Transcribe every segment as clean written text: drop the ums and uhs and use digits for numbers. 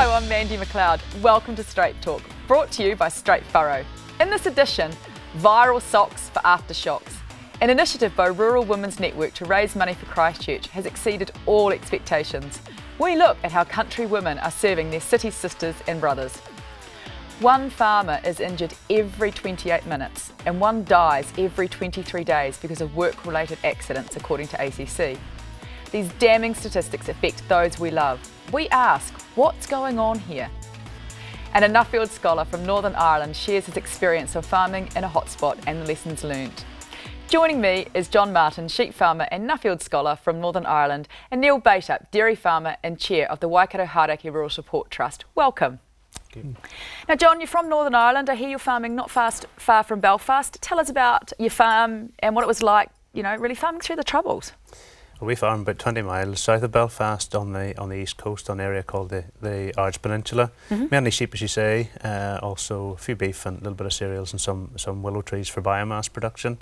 Hello, I'm Mandi McLeod. Welcome to Straight Talk, brought to you by Straight Furrow. In this edition, viral socks for aftershocks. An initiative by Rural Women's Network to raise money for Christchurch has exceeded all expectations. We look at how country women are serving their city sisters and brothers. One farmer is injured every 28 minutes and one dies every 23 days because of work-related accidents, according to ACC. These damning statistics affect those we love. We ask, what's going on here? And a Nuffield scholar from Northern Ireland shares his experience of farming in a hotspot and the lessons learned. Joining me is John Martin, sheep farmer and Nuffield scholar from Northern Ireland, and Neil Bateup, dairy farmer and chair of the Waikato Hauraki Rural Support Trust. Welcome. Good. Now, John, you're from Northern Ireland. I hear you're farming not far from Belfast. Tell us about your farm and what it was like, you know, really farming through the Troubles. Well, we farm about 20 miles south of Belfast on the east coast, on an area called the Arch Peninsula. Mainly sheep, as you say, also a few beef and a little bit of cereals and some willow trees for biomass production.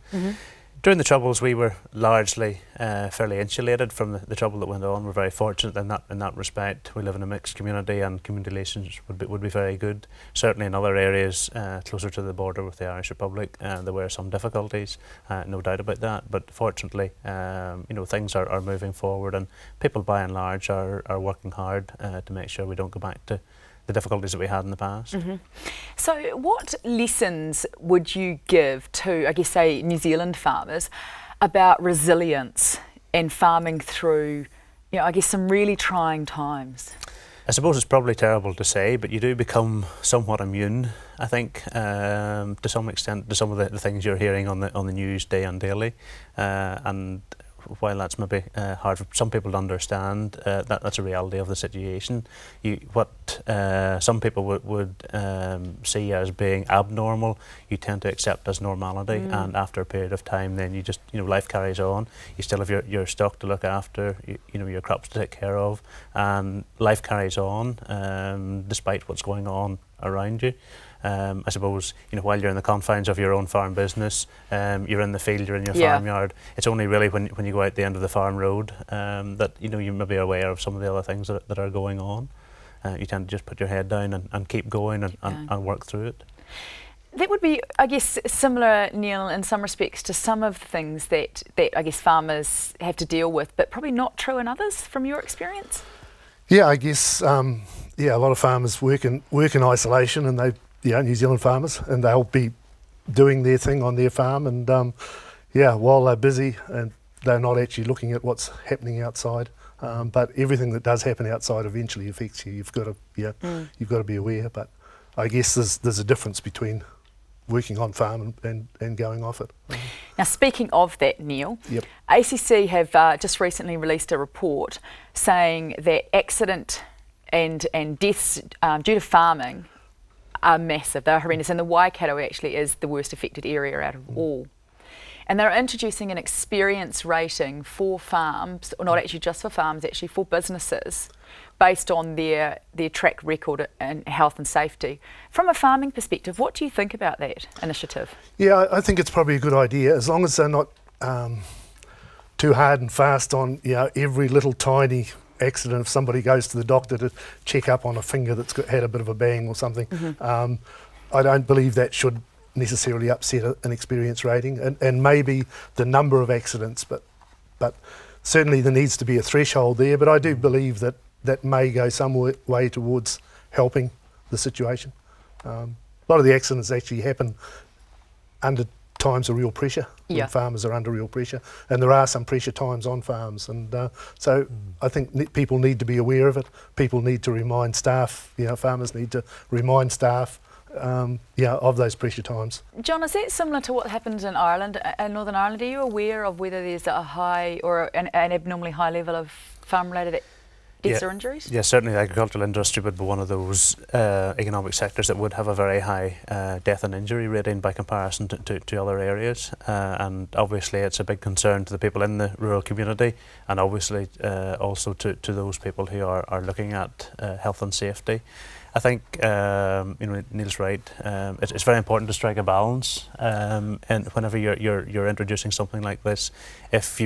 During the Troubles, we were largely fairly insulated from the trouble that went on. We're very fortunate in that respect. We live in a mixed community, and community relations would be very good. Certainly in other areas closer to the border with the Irish Republic, there were some difficulties, no doubt about that. But fortunately, you know, things are moving forward, and people by and large are working hard to make sure we don't go back to the difficulties that we had in the past. So what lessons would you give to, I guess, say, New Zealand farmers about resilience and farming through, you know, I guess, some really trying times? I suppose it's probably terrible to say, but you do become somewhat immune, I think, to some extent, to some of the things you're hearing on the news day and daily. And while that's maybe hard for some people to understand, that's a reality of the situation. What some people would see as being abnormal, you tend to accept as normality, and after a period of time, then you just, you know, life carries on. You still have your stock to look after, you know, your crops to take care of, and life carries on despite what's going on around you. I suppose, you know, while you're in the confines of your own farm business, you're in the field, you're in your farmyard. It's only really when you go out the end of the farm road that, you know, you may be aware of some of the other things that are going on. You tend to just put your head down and keep going and work through it. That would be, I guess, similar, Neil, in some respects to some of the things that I guess farmers have to deal with, but probably not true in others, from your experience? Yeah, I guess, yeah, a lot of farmers work in isolation, and they, New Zealand farmers, and they'll be doing their thing on their farm, and yeah, while they're busy and they're not actually looking at what's happening outside, but everything that does happen outside eventually affects you. You've got to, you've got to be aware. But I guess there's a difference between working on farm and going off it. Now, speaking of that, Neil, ACC have just recently released a report saying that accident and deaths due to farming are massive. They're horrendous, and the Waikato actually is the worst affected area out of all. And they're introducing an experience rating for farms, or not actually just for farms, actually for businesses, based on their track record in health and safety. From a farming perspective, what do you think about that initiative? Yeah, I think it's probably a good idea, as long as they're not too hard and fast on, you know, every little tiny accident. If somebody goes to the doctor to check up on a finger that's had a bit of a bang or something, I don't believe that should necessarily upset an experience rating, and maybe the number of accidents, but certainly there needs to be a threshold there. But I do believe that may go some way towards helping the situation. A lot of the accidents actually happen under times of real pressure, when farmers are under real pressure, and there are some pressure times on farms, and so I think people need to be aware of it. People need to remind staff, you know, farmers need to remind staff of those pressure times. John, is that similar to what happens in Ireland, in Northern Ireland? Are you aware of whether there's a high or an abnormally high level of farm-related deaths or injuries? Yeah, certainly the agricultural industry would be one of those economic sectors that would have a very high death and injury rating by comparison to other areas, and obviously it's a big concern to the people in the rural community, and obviously also to those people who are looking at health and safety. I think Neil's right. It's very important to strike a balance, and whenever you're introducing something like this, if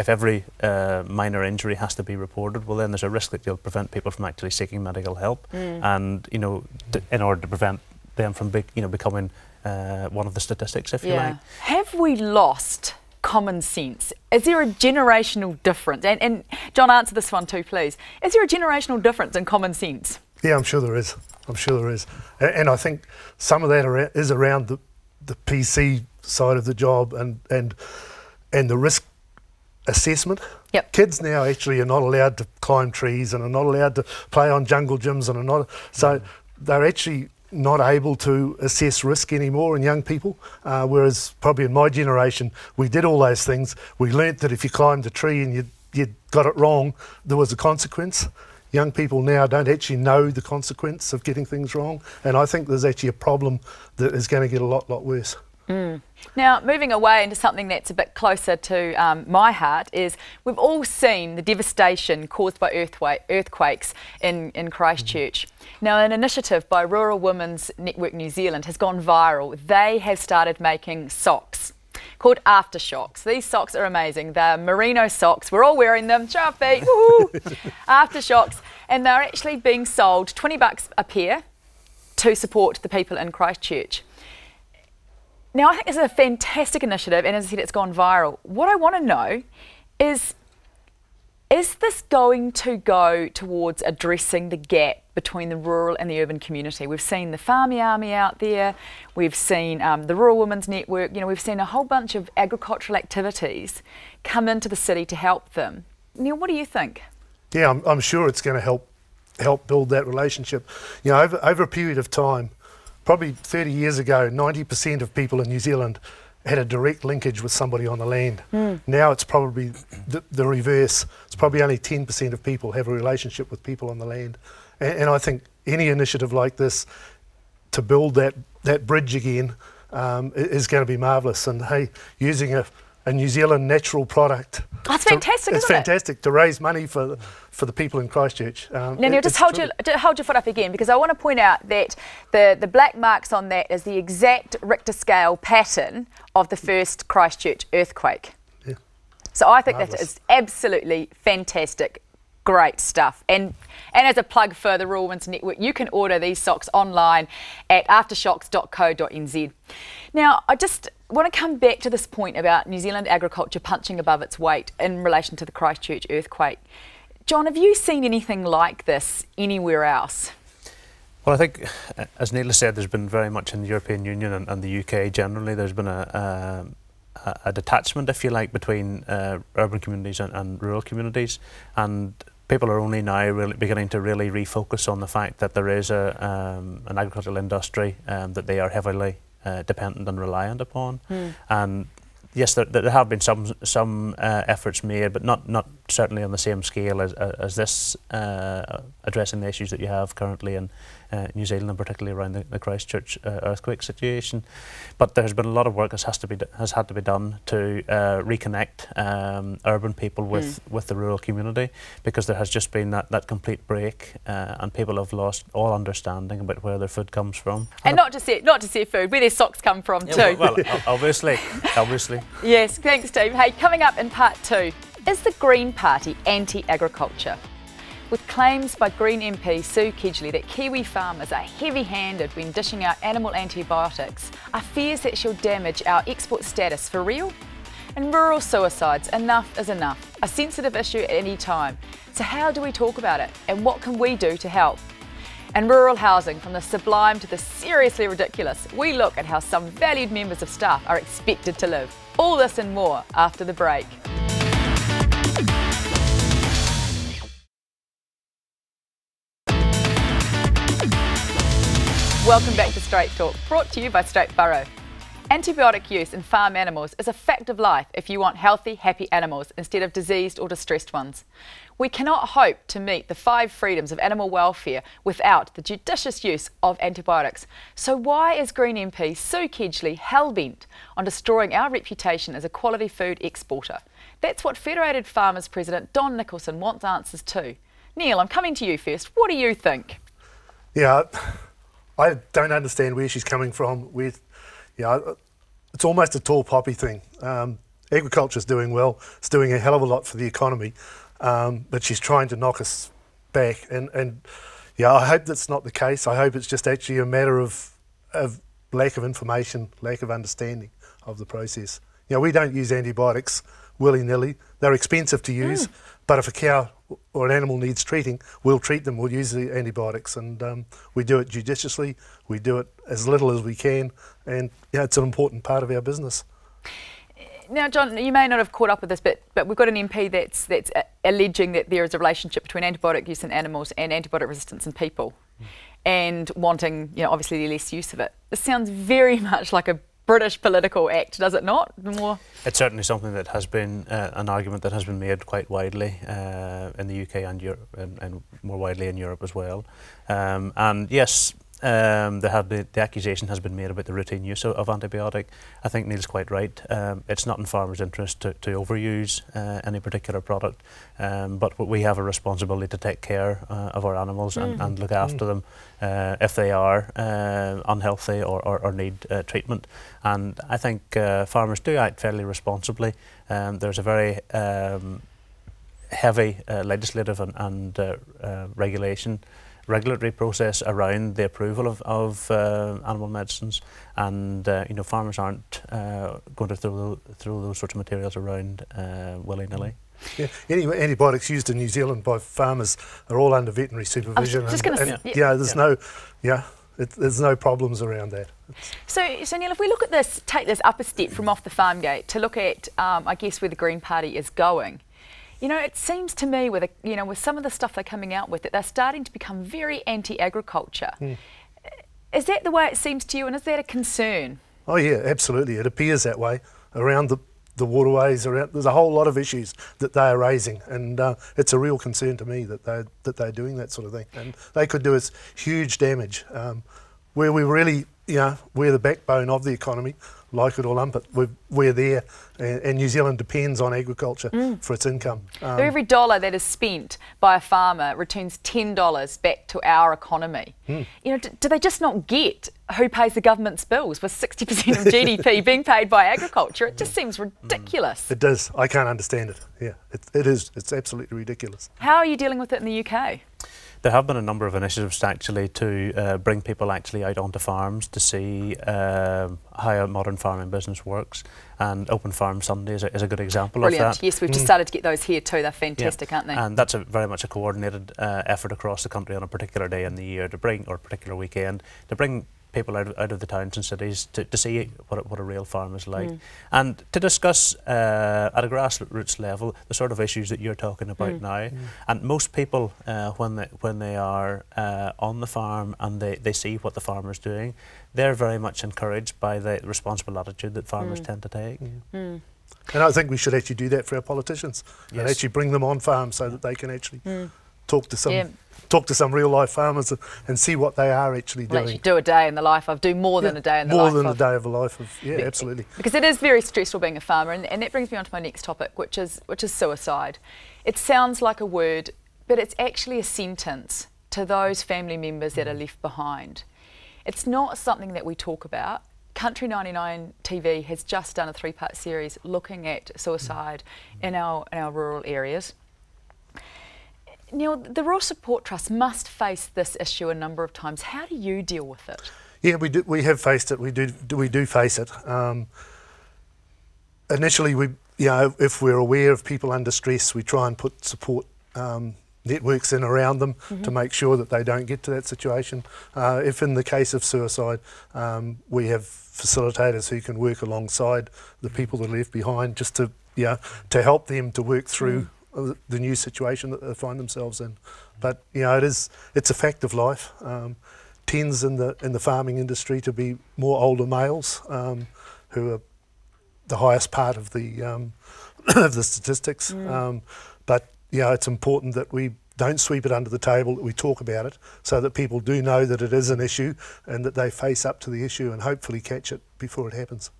every minor injury has to be reported, well then there's a risk that you'll prevent people from actually seeking medical help, and in order to prevent them from becoming one of the statistics, if you like. Have we lost common sense? Is there a generational difference? And John, answer this one too, please. Is there a generational difference in common sense? Yeah, I'm sure there is. I'm sure there is. And I think some of that is around the PC side of the job and the risk assessment. Yep. Kids now actually are not allowed to climb trees and are not allowed to play on jungle gyms and are not. So they're actually not able to assess risk anymore in young people, whereas probably in my generation we did all those things. We learnt that if you climbed a tree and you got it wrong, there was a consequence. Young people now don't actually know the consequence of getting things wrong, and I think there's actually a problem that is going to get a lot worse. Now, moving away into something that's a bit closer to my heart is we've all seen the devastation caused by earthquakes in Christchurch. Now, an initiative by Rural Women's Network New Zealand has gone viral. They have started making socks called Aftershocks. These socks are amazing. They're merino socks. We're all wearing them. Show our feet. Aftershocks. And they're actually being sold $20 a pair to support the people in Christchurch. Now, I think this is a fantastic initiative, and as I said, it's gone viral. What I want to know is this going to go towards addressing the gap between the rural and the urban community? We've seen the Farmy Army out there, we've seen the Rural Women's Network, we've seen a whole bunch of agricultural activities come into the city to help them. Neil, what do you think? Yeah, I'm sure it's going to help build that relationship. Over a period of time, probably 30 years ago, 90% of people in New Zealand had a direct linkage with somebody on the land. Now it's probably the reverse. It's probably only 10% of people have a relationship with people on the land. And I think any initiative like this to build that bridge again is going to be marvellous. And hey, using a New Zealand natural product. Oh, it's fantastic, It's fantastic to raise money for the people in Christchurch. Now, just hold your foot up again, because I want to point out that the black marks on that is the exact Richter scale pattern of the first Christchurch earthquake. Yeah. So I think that is absolutely fantastic. Great stuff. And as a plug for the Rural Women's Network, you can order these socks online at aftershocks.co.nz. Now, I just want to come back to this point about New Zealand agriculture punching above its weight in relation to the Christchurch earthquake. John, have you seen anything like this anywhere else? Well, I think, as Neil said, there's been very much in the European Union and the UK generally, there's been a detachment, if you like, between urban communities and rural communities, and people are only now really beginning to really refocus on the fact that there is an agricultural industry that they are heavily dependent and reliant upon. And yes, there have been some efforts made, but not certainly on the same scale as this, addressing the issues that you have currently in New Zealand, and particularly around the Christchurch earthquake situation. But there has been a lot of work that has had to be done to reconnect urban people with the rural community, because there has just been that complete break, and people have lost all understanding about where their food comes from. And not just their food, where their socks come from too. Well, obviously. Yes, thanks, Steve. Hey, coming up in part 2, is the Green Party anti-agriculture? With claims by Green MP Sue Kedgley that Kiwi farmers are heavy-handed when dishing out animal antibiotics, are fears that she'll damage our export status for real? And rural suicides, enough is enough, a sensitive issue at any time. So how do we talk about it, and what can we do to help? And rural housing, from the sublime to the seriously ridiculous, we look at how some valued members of staff are expected to live. All this and more after the break. Welcome back to Straight Talk, brought to you by Straight Furrow. Antibiotic use in farm animals is a fact of life if you want healthy, happy animals instead of diseased or distressed ones. We cannot hope to meet the 5 freedoms of animal welfare without the judicious use of antibiotics. So why is Green MP Sue Kedgley hell-bent on destroying our reputation as a quality food exporter? That's what Federated Farmers President Don Nicholson wants answers to. Neil, I'm coming to you first. What do you think? Yeah, I don't understand where she's coming from with, it's almost a tall poppy thing. Agriculture's doing well, it's doing a hell of a lot for the economy, but she's trying to knock us back. And I hope that's not the case. I hope it's just actually a matter of lack of information, lack of understanding of the process. We don't use antibiotics willy-nilly. They're expensive to use, but if a cow or an animal needs treating, we'll treat them, we'll use the antibiotics, and we do it judiciously, we do it as little as we can, and it's an important part of our business. Now, John, you may not have caught up with this, but we've got an MP that's alleging that there is a relationship between antibiotic use in animals and antibiotic resistance in people, and wanting, obviously less use of it. This sounds very much like a British political act, does it not? It's certainly something that has been an argument that has been made quite widely in the UK and Europe, and more widely in Europe as well. And yes, the accusation has been made about the routine use of antibiotic. I think Neil's quite right. It's not in farmers' interest to overuse any particular product, but we have a responsibility to take care of our animals and look after them if they are unhealthy or need treatment. And I think farmers do act fairly responsibly. There's a very heavy legislative and regulatory process around the approval of animal medicines, and farmers aren't going to throw those sorts of materials around willy-nilly. Yeah, any antibiotics used in New Zealand by farmers are all under veterinary supervision. I was just going to say, there's no problems around that. So Neil, if we look at this, take this up a step from off the farm gate to look at, I guess, where the Green Party is going. It seems to me with some of the stuff they're coming out with, that they're starting to become very anti-agriculture. Is that the way it seems to you, and is that a concern? Oh yeah, absolutely. It appears that way around the waterways. There's a whole lot of issues that they are raising, and it's a real concern to me that they're doing that sort of thing, and they could do us huge damage. Where we really, we're the backbone of the economy. Like it or lump it, we're there, and New Zealand depends on agriculture for its income. Every dollar that is spent by a farmer returns $10 back to our economy. Do they just not get who pays the government's bills with 60% of GDP being paid by agriculture? It just seems ridiculous. It does. I can't understand it. Yeah, it is. It's absolutely ridiculous. How are you dealing with it in the UK? There have been a number of initiatives actually to bring people actually out onto farms to see how a modern farming business works, and Open Farm Sunday is a good example of that. Yes, we've just started to get those here too. They're fantastic, aren't they? And that's very much a coordinated effort across the country on a particular day in the year to bring, or a particular weekend, to bring people out of the towns and cities to see what a real farm is like, and to discuss at a grassroots level the sort of issues that you're talking about now. And most people, when they are on the farm and they see what the farmer's doing, they're very much encouraged by the responsible attitude that farmers tend to take. And I think we should actually do that for our politicians, and actually bring them on farms so that they can actually talk to some real life farmers and see what they are actually doing. Actually do a day in the life of, do more than a day in the life of. More than a day of a life of, absolutely. Because it is very stressful being a farmer, and that brings me on to my next topic, which is suicide. It sounds like a word, but it's actually a sentence to those family members that are left behind. It's not something that we talk about. Country 99 TV has just done a 3-part series looking at suicide in our rural areas. Neil, the Rural Support Trust must face this issue a number of times. How do you deal with it? Yeah, we do. We have faced it. We do face it. Initially, if we're aware of people under stress, we try and put support networks in around them to make sure that they don't get to that situation. If in the case of suicide, we have facilitators who can work alongside the people that are left behind, just to help them to work through the new situation that they find themselves in. But it's a fact of life. Tends in the farming industry to be more older males who are the highest part of the of the statistics. But it's important that we don't sweep it under the table, that we talk about it, so that people do know that it is an issue and that they face up to the issue and hopefully catch it before it happens.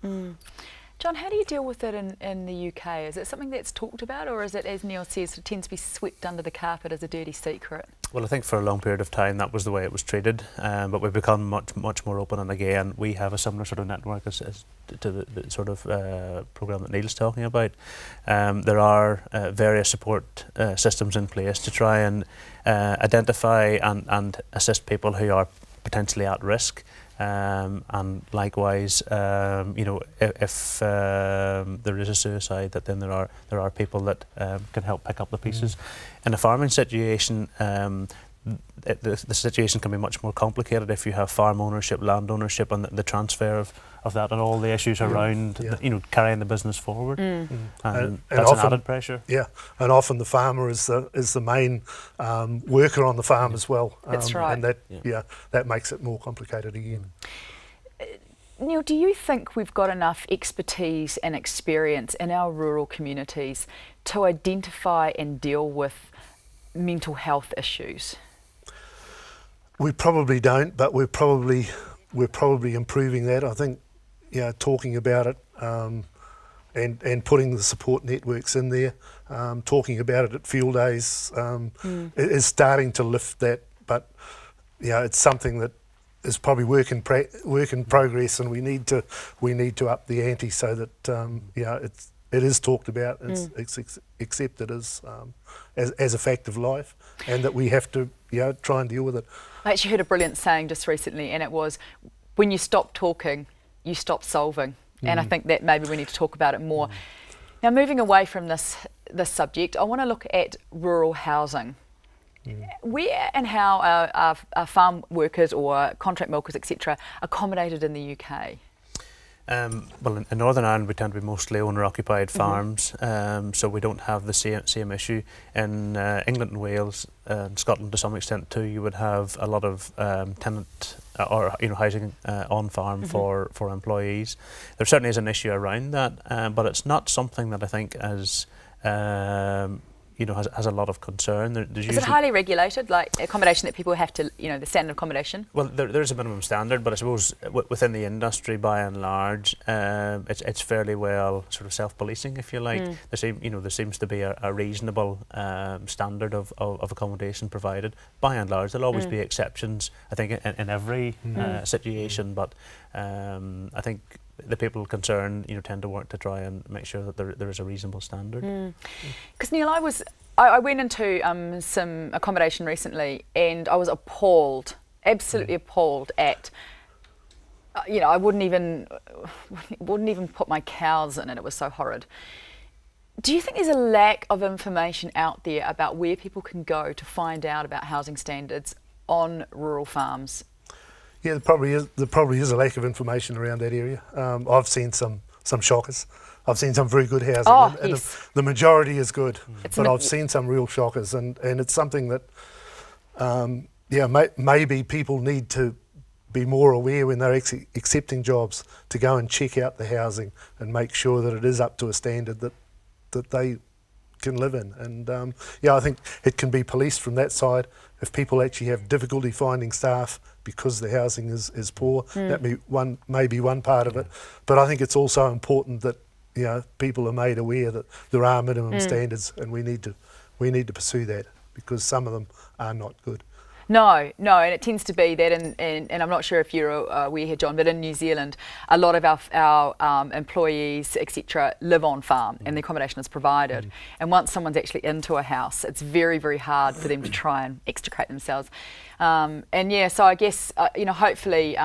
John, how do you deal with it in the UK? Is it something that's talked about, or is it, as Neil says, it tends to be swept under the carpet as a dirty secret? Well, I think for a long period of time that was the way it was treated, but we've become much more open, and again we have a similar sort of network as to the sort of programme that Neil's talking about. There are various support systems in place to try and identify and assist people who are potentially at risk. And likewise, you know, if there is a suicide, that then there are people that can help pick up the pieces. In a farming situation, the situation can be much more complicated if you have farm ownership, land ownership, and the transfer of that, and all the issues around you know, carrying the business forward. And that's often an added pressure. Yeah, and often the farmer is the main worker on the farm as well. That's right. And that that makes it more complicated again. Neil, do you think we've got enough expertise and experience in our rural communities to identify and deal with mental health issues? We probably don't, but we're probably improving that. I think, you know, talking about it and putting the support networks in there, talking about it at field days is starting to lift that. But you know, it's something that is probably work in progress, and we need to up the ante so that you know, it is talked about, it's accepted as a fact of life, and that we have to, you know, try and deal with it. I actually heard a brilliant saying just recently, and it was, when you stop talking, you stop solving. And I think that maybe we need to talk about it more. Now, moving away from this subject, I want to look at rural housing. Where and how are farm workers or contract milkers, etc., accommodated in the UK? Well, in Northern Ireland we tend to be mostly owner-occupied farms, so we don't have the same issue. In England and Wales and Scotland to some extent too, you would have a lot of tenant or, you know, housing on farm for employees. There certainly is an issue around that, but it's not something that I think as you know, has a lot of concern. Is it highly regulated, like accommodation that people have to, you know, the standard accommodation? Well, there is a minimum standard, but I suppose within the industry, by and large, it's fairly well sort of self-policing, if you like. There seems to be a reasonable standard of accommodation provided. By and large, there'll always be exceptions, I think, in every situation, but I think the people concerned, you know, tend to work to try and make sure that there is a reasonable standard. Because Neil, I went into some accommodation recently, and I was appalled, absolutely appalled at, you know, I wouldn't even put my cows in it. It was so horrid. Do you think there's a lack of information out there about where people can go to find out about housing standards on rural farms? Yeah, there probably is a lack of information around that area. I've seen some shockers. I've seen some very good housing, and the majority is good. But I've seen some real shockers, and it's something that maybe people need to be more aware when they're accepting jobs, to go and check out the housing and make sure that it is up to a standard that they can live in. And I think it can be policed from that side. If people actually have difficulty finding staff because the housing is poor, that may be one part of it. But I think it's also important that, you know, people are made aware that there are minimum standards, and we need to pursue that, because some of them are not good. No, and it tends to be that, and I'm not sure if you're aware here, John, but in New Zealand, a lot of our employees, etc., live on farm, and the accommodation is provided. And once someone's actually into a house, it's very, very hard for them to try and extricate themselves. And yeah, so I guess, you know, hopefully,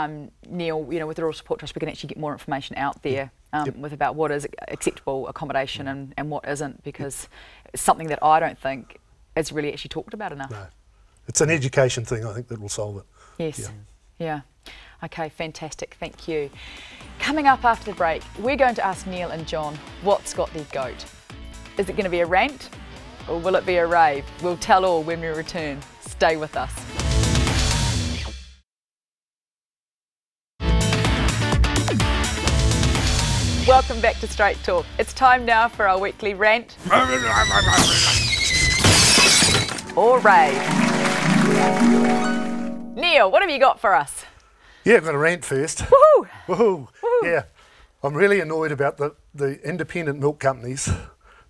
Neil, you know, with the Rural Support Trust, we can actually get more information out there with about what is acceptable accommodation and what isn't, because it's something that I don't think is really actually talked about enough. No. It's an education thing, I think, that will solve it. Yes. Yeah. Okay, fantastic. Thank you. Coming up after the break, we're going to ask Neil and John what's got their goat. Is it going to be a rant, or will it be a rave? We'll tell all when we return. Stay with us. Welcome back to Straight Talk. It's time now for our weekly rant or rave. Neil, what have you got for us? Yeah, I've got a rant first. Woohoo! Woohoo! Yeah. I'm really annoyed about the independent milk companies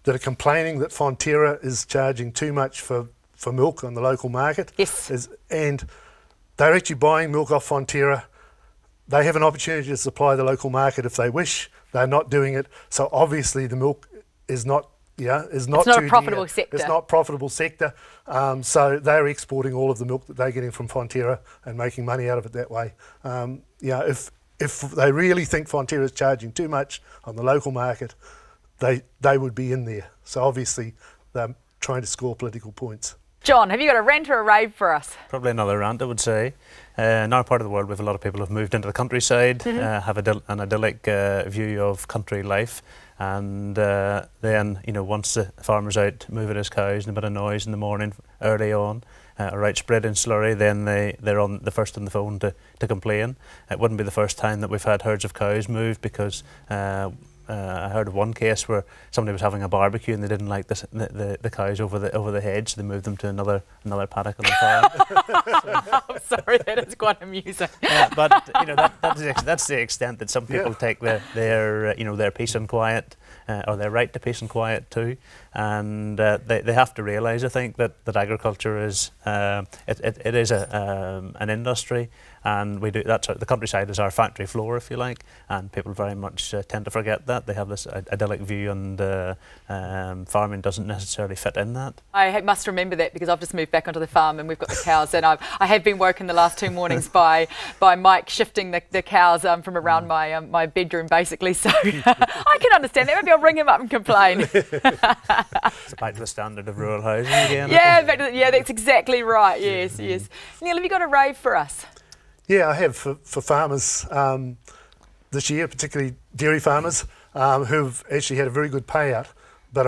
that are complaining that Fonterra is charging too much for milk on the local market. Yes. And they're actually buying milk off Fonterra. They have an opportunity to supply the local market if they wish. They're not doing it. So obviously the milk is not it's not a profitable sector. It's not a profitable sector. So they're exporting all of the milk that they're getting from Fonterra and making money out of it that way. If they really think Fonterra is charging too much on the local market, they would be in there. So obviously they're trying to score political points. John, have you got a rant or a rave for us? Probably another rant, I would say. In our part of the world, we have a lot of people who've moved into the countryside, have an idyllic view of country life, and then, you know, once the farmer's out moving his cows and a bit of noise in the morning early on, or out spreading slurry, then they're on the first on the phone to complain. It wouldn't be the first time that we've had herds of cows moved, because I heard of one case where somebody was having a barbecue and they didn't like the cows over the hedge, so they moved them to another paddock on the farm. I'm sorry, that is quite amusing. But you know, that's the extent that some people take their peace and quiet, or their right to peace and quiet too, and they have to realise, I think, that agriculture is it is an industry, and we do the countryside is our factory floor, if you like, and people very much tend to forget that. They have this idyllic view, and farming doesn't necessarily fit in that. I must remember that, because I've just moved back onto the farm and we've got the cows, and I have been woken the last 2 mornings by Mike shifting the cows from around my bedroom, basically. So I can understand that. Maybe I'll ring him up and complain. It's back to the standard of rural housing again. Yeah, that's exactly right. Yes. Neil, have you got a rave for us? Yeah, I have for farmers this year, particularly dairy farmers, who've actually had a very good payout, but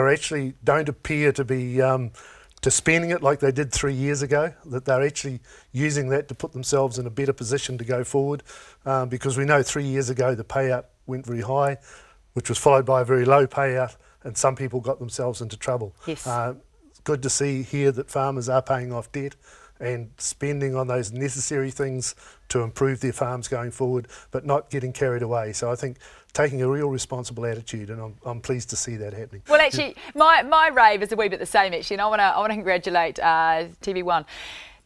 don't appear to be to spending it like they did 3 years ago, that they're actually using that to put themselves in a better position to go forward, because we know 3 years ago the payout went very high, which was followed by a very low payout, and some people got themselves into trouble. Yes. It's good to see here that farmers are paying off debt and spending on those necessary things to improve their farms going forward, but not getting carried away. So I think taking a real responsible attitude, and I'm pleased to see that happening. Well, actually, my rave is a wee bit the same, actually, and I want to congratulate TV1.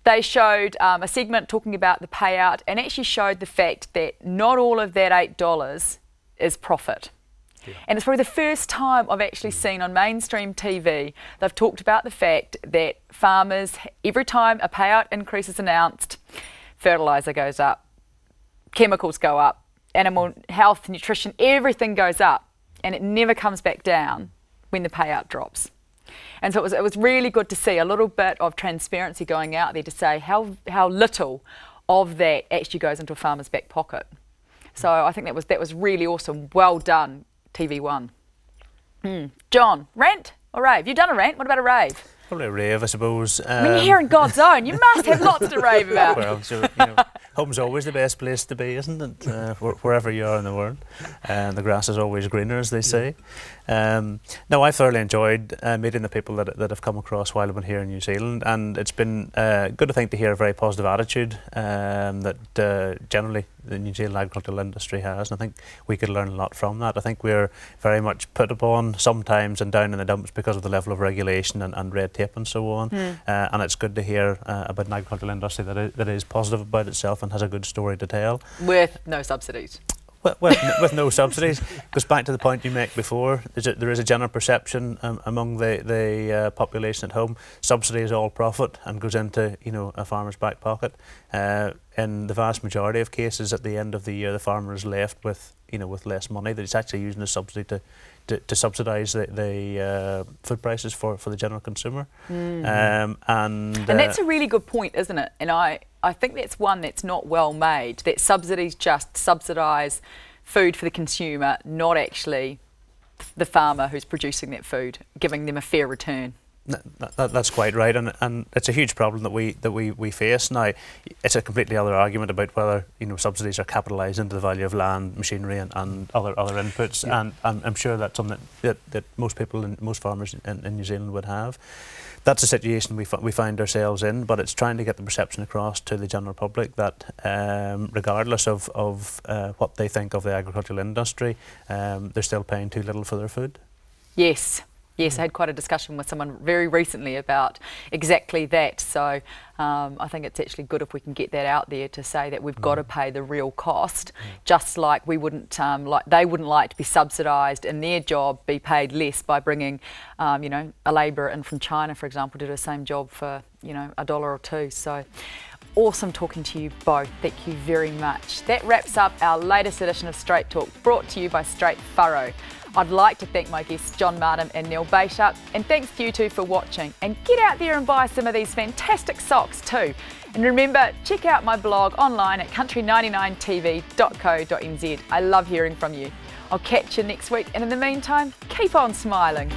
They showed a segment talking about the payout, and actually showed the fact that not all of that $8 is profit. Yeah. And it's probably the first time I've actually seen on mainstream TV, they've talked about the fact that farmers, every time a payout increase is announced, fertiliser goes up, chemicals go up, animal health, nutrition, everything goes up, and it never comes back down when the payout drops. And so it was really good to see a little bit of transparency going out there to say how little of that actually goes into a farmer's back pocket. So I think that was really awesome. Well done, TV1. John, rant or rave? You've done a rant, what about a rave? Probably a rave, I suppose. I mean, you're here in God's own, you must have lots to rave about. Well, so, you know, home's always the best place to be, isn't it? Wherever you are in the world. The grass is always greener, as they say. No, I thoroughly enjoyed meeting the people that have come across while I've been here in New Zealand, and it's been good, I think, to hear a very positive attitude that generally the New Zealand agricultural industry has, and I think we could learn a lot from that. I think we're very much put upon sometimes and down in the dumps because of the level of regulation and red tape and so on, and it's good to hear about an agricultural industry that is positive about itself and has a good story to tell. With no subsidies. With no subsidies. Goes back to the point you make before. There is a general perception among the population at home. Subsidy is all profit and goes into, you know, a farmer's back pocket. In the vast majority of cases, at the end of the year, the farmer is left with, you know, with less money that he's actually using the subsidy to subsidise the food prices for the general consumer. And that's a really good point, isn't it? And I think that's one that's not well made, that subsidies just subsidise food for the consumer, not actually the farmer who's producing that food, giving them a fair return. That's quite right, and it's a huge problem that we face now. It's a completely other argument about whether subsidies are capitalised into the value of land, machinery, and other inputs, yeah. And I'm sure that's something that most people and most farmers in New Zealand would have. That's a situation we find ourselves in, but it's trying to get the perception across to the general public that regardless of what they think of the agricultural industry, they're still paying too little for their food. Yes, I had quite a discussion with someone very recently about exactly that. So I think it's actually good if we can get that out there to say that we've got to pay the real cost, just like we wouldn't they wouldn't like to be subsidised in their job, be paid less by bringing a labourer in from China, for example, to do the same job for $1 or $2. So awesome talking to you both. Thank you very much. That wraps up our latest edition of Straight Talk, brought to you by Straight Furrow. I'd like to thank my guests John Martin and Neil Bateup, and thanks to you two for watching. And get out there and buy some of these fantastic socks too. And remember, check out my blog online at country99tv.co.nz. I love hearing from you. I'll catch you next week, and in the meantime, keep on smiling.